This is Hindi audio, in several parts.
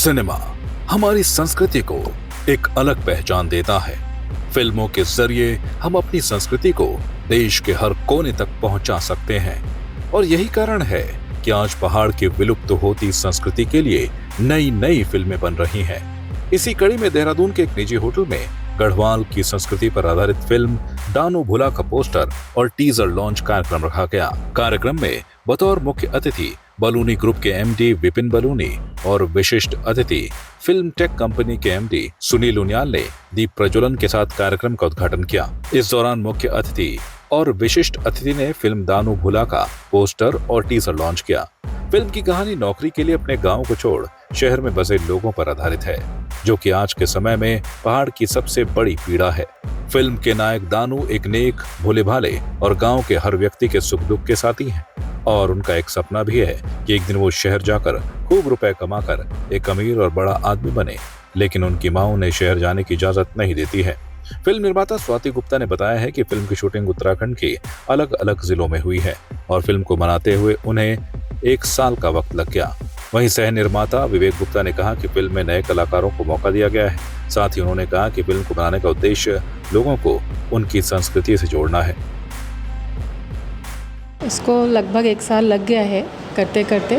सिनेमा हमारी संस्कृति को एक अलग पहचान देता है। फिल्मों के जरिए हम अपनी संस्कृति को देश के हर कोने तक पहुंचा सकते हैं और यही कारण है कि आज पहाड़ की विलुप्त होती संस्कृति के लिए नई नई फिल्में बन रही हैं। इसी कड़ी में देहरादून के एक निजी होटल में गढ़वाल की संस्कृति पर आधारित फिल्म दानू भुला का पोस्टर और टीजर लॉन्च कार्यक्रम रखा गया। कार्यक्रम में बतौर मुख्य अतिथि बलूनी ग्रुप के एमडी विपिन बलूनी और विशिष्ट अतिथि फिल्म टेक कंपनी के एमडी सुनील उनियाल ने दीप प्रज्वलन के साथ कार्यक्रम का उद्घाटन किया। इस दौरान मुख्य अतिथि और विशिष्ट अतिथि ने फिल्म दानू भुला का पोस्टर और टीजर लॉन्च किया। फिल्म की कहानी नौकरी के लिए अपने गांव को छोड़ शहर में बसे लोगों पर आधारित है, जो कि आज के समय में पहाड़ की सबसे बड़ी पीड़ा है। फिल्म के नायक दानू एक नेक, भोले भाले और गांव के हर व्यक्ति के सुख दुख के साथी हैं और उनका एक सपना भी है कि एक दिन वो शहर जाकर खूब रुपए कमाकर एक अमीर और बड़ा आदमी बने, लेकिन उनकी मां उन्हें शहर जाने की इजाजत नहीं देती है। फिल्म निर्माता स्वाति गुप्ता ने बताया है कि फिल्म की शूटिंग उत्तराखंड के अलग अलग जिलों में हुई है और फिल्म को बनाते हुए उन्हें 1 साल का वक्त लग गया। वहीं सह निर्माता विवेक गुप्ता ने कहा कि फिल्म में नए कलाकारों को मौका दिया गया है। साथ ही उन्होंने कहा कि फिल्म को बनाने का उद्देश्य लोगों को उनकी संस्कृति से जोड़ना है। इसको लगभग 1 साल लग गया है करते करते,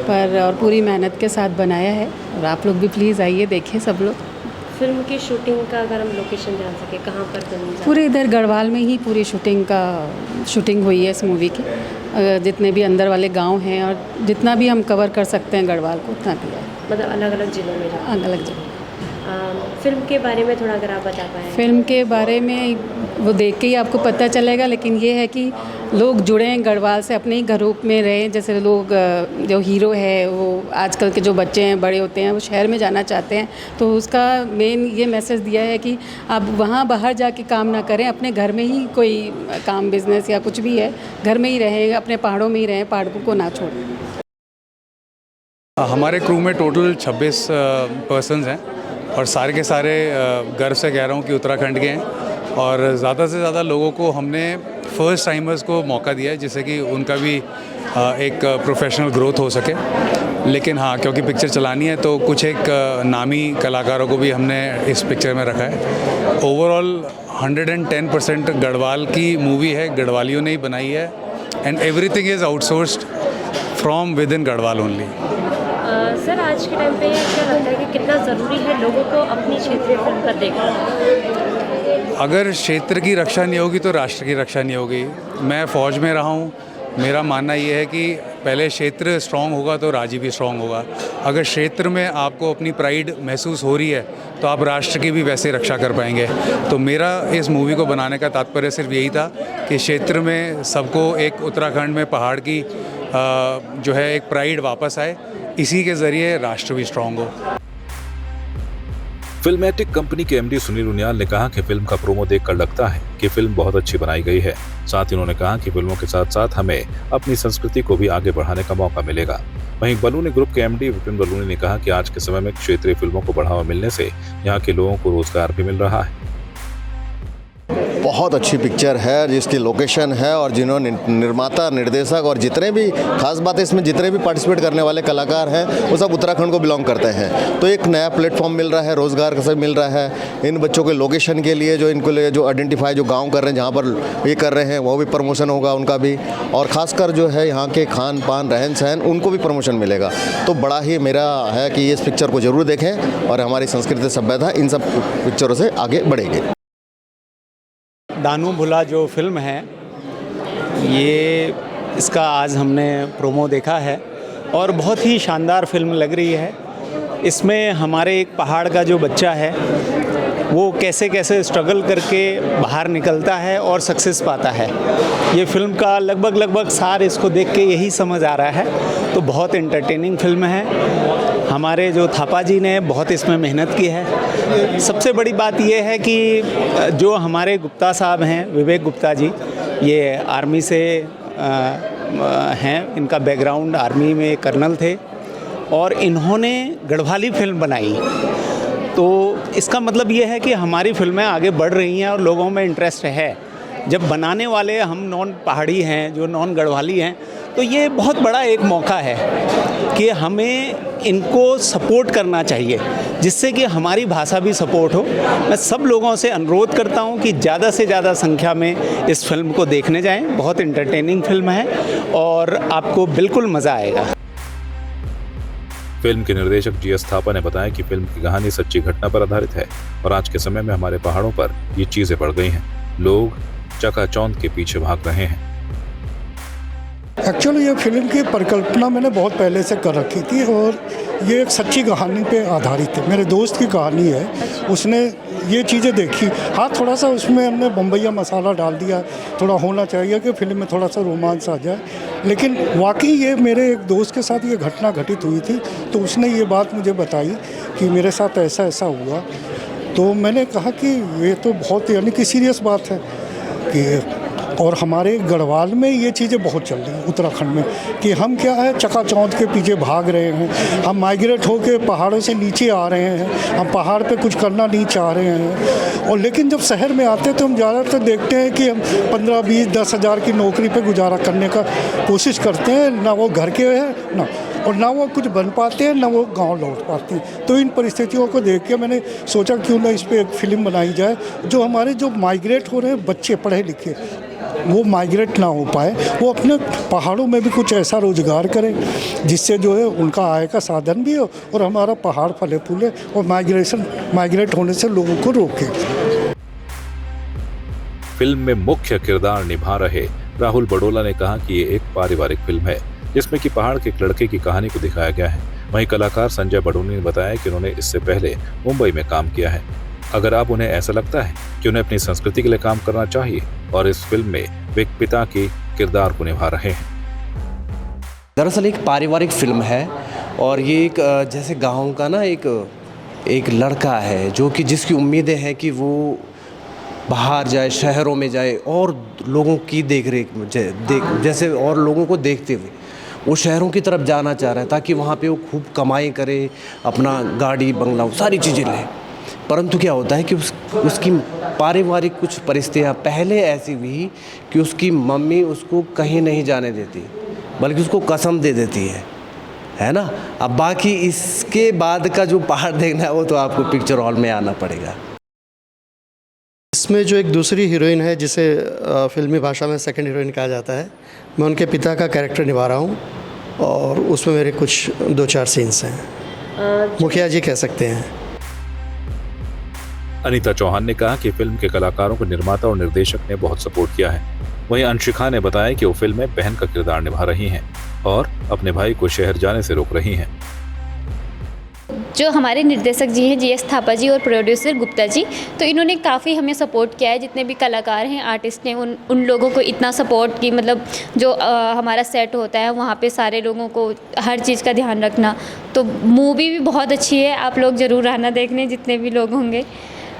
पर और पूरी मेहनत के साथ बनाया है और आप लोग भी प्लीज़ आइए देखिए सब लोग। फिल्म की शूटिंग का अगर हम लोकेशन जान सके, कहाँ पर बनी? पूरे इधर गढ़वाल में ही पूरी शूटिंग हुई है इस मूवी की। जितने भी अंदर वाले गांव हैं और जितना भी हम कवर कर सकते हैं गढ़वाल को उतना भी है। मतलब अलग अलग जिलों में? अलग अलग जगह। फिल्म के बारे में थोड़ा अगर आप बता पाएँ। फिल्म के बारे में वो देख के ही आपको पता चलेगा, लेकिन ये है कि लोग जुड़े हैं गढ़वाल से, अपने ही घरों में रहें। जैसे लोग जो हीरो है वो आजकल के जो बच्चे हैं बड़े होते हैं वो शहर में जाना चाहते हैं, तो उसका मेन ये मैसेज दिया है कि आप वहाँ बाहर जाके काम ना करें, अपने घर में ही कोई काम बिजनेस या कुछ भी है घर में ही रहें, अपने पहाड़ों में ही रहें, पहाड़ों को ना छोड़ें। हमारे क्रू में टोटल 26 पर्सन्स हैं और सारे के सारे गर्व से कह रहा हूँ कि उत्तराखंड के हैं और ज़्यादा से ज़्यादा लोगों को हमने फर्स्ट टाइमर्स को मौका दिया है, जिससे कि उनका भी एक प्रोफेशनल ग्रोथ हो सके। लेकिन हाँ, क्योंकि पिक्चर चलानी है तो कुछ एक नामी कलाकारों को भी हमने इस पिक्चर में रखा है। ओवरऑल 110% गढ़वाल की मूवी है, गढ़वालियों ने ही बनाई है and everything is outsourced from with in Garhwal only. Sir, आज के टाइम पे क्या लगता है कि कितना ज़रूरी है लोगों को अपनी क्षेत्रीय फिल्म पर देखना? अगर क्षेत्र की रक्षा नहीं होगी तो राष्ट्र की रक्षा नहीं होगी। मैं फ़ौज में रहा हूँ, मेरा मानना ये है कि पहले क्षेत्र स्ट्रांग होगा तो राज्य भी स्ट्रांग होगा। अगर क्षेत्र में आपको अपनी प्राइड महसूस हो रही है तो आप राष्ट्र की भी वैसे रक्षा कर पाएंगे। तो मेरा इस मूवी को बनाने का तात्पर्य सिर्फ यही था कि क्षेत्र में सबको एक उत्तराखंड में पहाड़ की जो है एक प्राइड वापस आए, इसी के ज़रिए राष्ट्र भी स्ट्रांग हो। फिल्मेटिक कंपनी के एमडी सुनील उनियाल ने कहा कि फिल्म का प्रोमो देखकर लगता है कि फिल्म बहुत अच्छी बनाई गई है। साथ ही उन्होंने कहा कि फिल्मों के साथ साथ हमें अपनी संस्कृति को भी आगे बढ़ाने का मौका मिलेगा। वहीं बलूनी ग्रुप के एमडी विपिन बलूनी ने कहा कि आज के समय में क्षेत्रीय फिल्मों को बढ़ावा मिलने से यहाँ के लोगों को रोजगार भी मिल रहा है। बहुत अच्छी पिक्चर है, जिसकी लोकेशन है और जिन्होंने निर्माता, निर्देशक और जितने भी खास बात है इसमें जितने भी पार्टिसिपेट करने वाले कलाकार हैं वो सब उत्तराखंड को बिलोंग करते हैं। तो एक नया प्लेटफॉर्म मिल रहा है, रोज़गार का सब मिल रहा है। इन बच्चों के लोकेशन के लिए जो इनको लिए जो आइडेंटिफाई जो गांव कर रहे हैं, जहां पर ये कर रहे हैं वो भी प्रमोशन होगा उनका भी, और ख़ासकर जो है यहाँ के खान पान रहन सहन उनको भी प्रमोशन मिलेगा। तो बड़ा ही मेरा है कि इस पिक्चर को ज़रूर देखें और हमारी संस्कृति सभ्यता इन सब पिक्चरों से आगे बढ़ेगी। दानू भुला जो फिल्म है, ये इसका आज हमने प्रोमो देखा है और बहुत ही शानदार फिल्म लग रही है। इसमें हमारे एक पहाड़ का जो बच्चा है वो कैसे कैसे स्ट्रगल करके बाहर निकलता है और सक्सेस पाता है। ये फिल्म का लगभग सार इसको देख के यही समझ आ रहा है। तो बहुत एंटरटेनिंग फिल्म है। हमारे जो थापा जी ने बहुत इसमें मेहनत की है। सबसे बड़ी बात ये है कि जो हमारे गुप्ता साहब हैं, विवेक गुप्ता जी, ये आर्मी से हैं, इनका बैकग्राउंड आर्मी में कर्नल थे और इन्होंने गढ़वाली फिल्म बनाई। तो इसका मतलब ये है कि हमारी फिल्में आगे बढ़ रही हैं और लोगों में इंटरेस्ट है। जब बनाने वाले हम नॉन पहाड़ी हैं, जो नॉन गढ़वाली हैं, तो ये बहुत बड़ा एक मौका है कि हमें इनको सपोर्ट करना चाहिए, जिससे कि हमारी भाषा भी सपोर्ट हो। मैं सब लोगों से अनुरोध करता हूं कि ज़्यादा से ज़्यादा संख्या में इस फिल्म को देखने जाएं। बहुत एंटरटेनिंग फिल्म है और आपको बिल्कुल मज़ा आएगा। फिल्म के निर्देशक GS थापा ने बताया कि फिल्म की कहानी सच्ची घटना पर आधारित है और आज के समय में हमारे पहाड़ों पर ये चीजें बढ़ गई हैं। लोग चकाचौंध के पीछे भाग रहे हैं। एक्चुअली ये फिल्म की परिकल्पना मैंने बहुत पहले से कर रखी थी और ये एक सच्ची कहानी पे आधारित है। मेरे दोस्त की कहानी है, उसने ये चीज़ें देखी। हाँ, थोड़ा सा उसमें हमने बम्बैया मसाला डाल दिया, थोड़ा होना चाहिए कि फिल्म में थोड़ा सा रोमांस आ जाए, लेकिन वाकई ये मेरे एक दोस्त के साथ ये घटना घटित हुई थी। तो उसने ये बात मुझे बताई कि मेरे साथ ऐसा ऐसा हुआ। तो मैंने कहा कि ये तो बहुत यानी कि सीरियस बात है कि, और हमारे गढ़वाल में ये चीज़ें बहुत चल रही हैं उत्तराखंड में कि हम क्या है चकाचौंध के पीछे भाग रहे हैं। हम माइग्रेट होकर पहाड़ों से नीचे आ रहे हैं, हम पहाड़ पे कुछ करना नहीं चाह रहे हैं। और लेकिन जब शहर में आते हैं तो हम ज़्यादातर देखते हैं कि हम 15, 20, 10 हज़ार की नौकरी पे गुजारा करने का कोशिश करते हैं। ना वो घर के हैं ना, और ना वो कुछ बन पाते हैं, ना वो गांव लौट पाते हैं। तो इन परिस्थितियों को देख के मैंने सोचा क्यों ना इस पर एक फ़िल्म बनाई जाए, जो हमारे जो माइग्रेट हो रहे हैं बच्चे पढ़े लिखे, वो माइग्रेट ना हो पाए, वो अपने पहाड़ों में भी कुछ ऐसा रोज़गार करें जिससे जो है उनका आय का साधन भी हो और हमारा पहाड़ फले फूले और माइग्रेट होने से लोगों को रोके। फिल्म में मुख्य किरदार निभा रहे राहुल बडोला ने कहा कि ये एक पारिवारिक फिल्म है जिसमें कि पहाड़ के एक लड़के की कहानी को दिखाया गया है। वहीं कलाकार संजय बडोनी ने बताया कि उन्होंने इससे पहले मुंबई में काम किया है। अगर आप उन्हें ऐसा लगता है कि उन्हें अपनी संस्कृति के लिए काम करना चाहिए और इस फिल्म में वे एक पिता के किरदार को निभा रहे हैं। दरअसल एक पारिवारिक फिल्म है और ये एक जैसे गाँव का ना एक लड़का है जो कि जिसकी उम्मीदें हैं कि वो बाहर जाए, शहरों में जाए और लोगों की जैसे और लोगों को देखते हुए वो शहरों की तरफ जाना चाह रहा है ताकि वहाँ पे वो खूब कमाई करे, अपना गाड़ी बंगला सारी चीज़ें ले। परंतु क्या होता है कि उसकी पारिवारिक कुछ परिस्थितियाँ पहले ऐसी हुई कि उसकी मम्मी उसको कहीं नहीं जाने देती, बल्कि उसको कसम दे देती है ना। अब बाकी इसके बाद का जो पहाड़ देखना है वो तो आपको पिक्चर हॉल में आना पड़ेगा। इसमें जो एक दूसरी हीरोइन है जिसे फिल्मी भाषा में सेकंड हीरोइन कहा जाता है, मैं उनके पिता का कैरेक्टर निभा रहा हूँ और उसमें मेरे कुछ 2-4 सीन्स हैं, मुखिया जी कह सकते हैं। अनीता चौहान ने कहा कि फिल्म के कलाकारों को निर्माता और निर्देशक ने बहुत सपोर्ट किया है। वहीं अंशिका ने बताया कि वो फिल्म में बहन का किरदार निभा रही हैं और अपने भाई को शहर जाने से रोक रही हैं। जो हमारे निर्देशक जी हैं GS थापा जी और प्रोड्यूसर गुप्ता जी, तो इन्होंने काफ़ी हमें सपोर्ट किया है। जितने भी कलाकार हैं, आर्टिस्ट हैं, उन लोगों को इतना सपोर्ट की, मतलब जो हमारा सेट होता है वहाँ पे सारे लोगों को हर चीज़ का ध्यान रखना। तो मूवी भी बहुत अच्छी है, आप लोग ज़रूर आना देखने जितने भी लोग होंगे।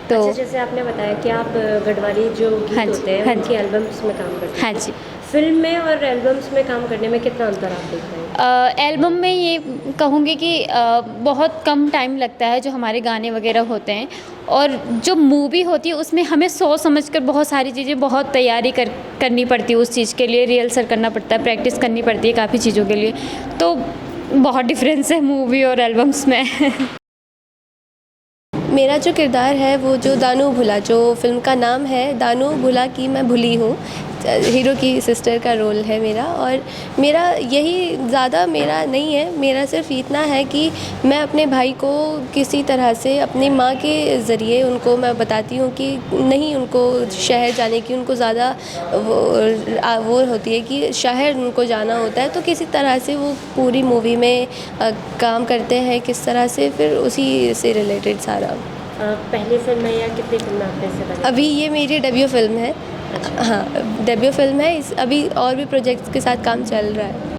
तो अच्छा, जैसे आपने बताया कि आप गढ़वाली जो गीत होते हैं उनकी एल्बम्स में काम करते हैं। हाँ जी। फिल्म में और एल्बम्स में काम करने में कितना अंतर आप देख रहे हैं? एल्बम में ये कहूँगी कि बहुत कम टाइम लगता है जो हमारे गाने वगैरह होते हैं, और जो मूवी होती है उसमें हमें सोच समझ कर बहुत सारी चीज़ें, बहुत तैयारी करनी पड़ती है उस चीज़ के लिए, रिहर्सल करना पड़ता है, प्रैक्टिस करनी पड़ती है काफ़ी चीज़ों के लिए। तो बहुत डिफरेंस है मूवी और एल्बम्स में। मेरा जो किरदार है वो जो दानू भुला, जो फिल्म का नाम है दानू भुला की मैं भुली हूँ, हीरो की सिस्टर का रोल है मेरा। और मेरा यही ज़्यादा मेरा नहीं है, मेरा सिर्फ इतना है कि मैं अपने भाई को किसी तरह से अपनी माँ के ज़रिए उनको मैं बताती हूँ कि नहीं, उनको शहर जाने की उनको ज़्यादा वो होती है कि शहर उनको जाना होता है। तो किसी तरह से वो पूरी मूवी में काम करते हैं, किस तरह से, फिर उसी से रिलेटेड सारा। पहली फिल्म है या कितनी फिल्म आपने से बनाई? अभी ये मेरी डेब्यू फिल्म है। हाँ, डेब्यू फिल्म है। अभी और भी प्रोजेक्ट्स के साथ काम चल रहा है।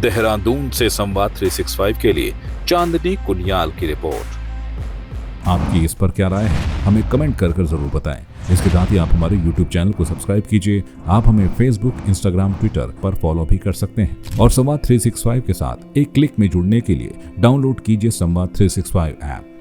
देहरादून से संवाद 365 के लिए चांदनी कुनियाल की रिपोर्ट। आपकी इस पर क्या राय है, हमें कमेंट कर जरूर बताएं। इसके साथ ही आप हमारे YouTube चैनल को सब्सक्राइब कीजिए। आप हमें Facebook, Instagram, Twitter पर फॉलो भी कर सकते हैं और संवाद 365 के साथ एक क्लिक में जुड़ने के लिए डाउनलोड कीजिए संवाद 365 ऐप।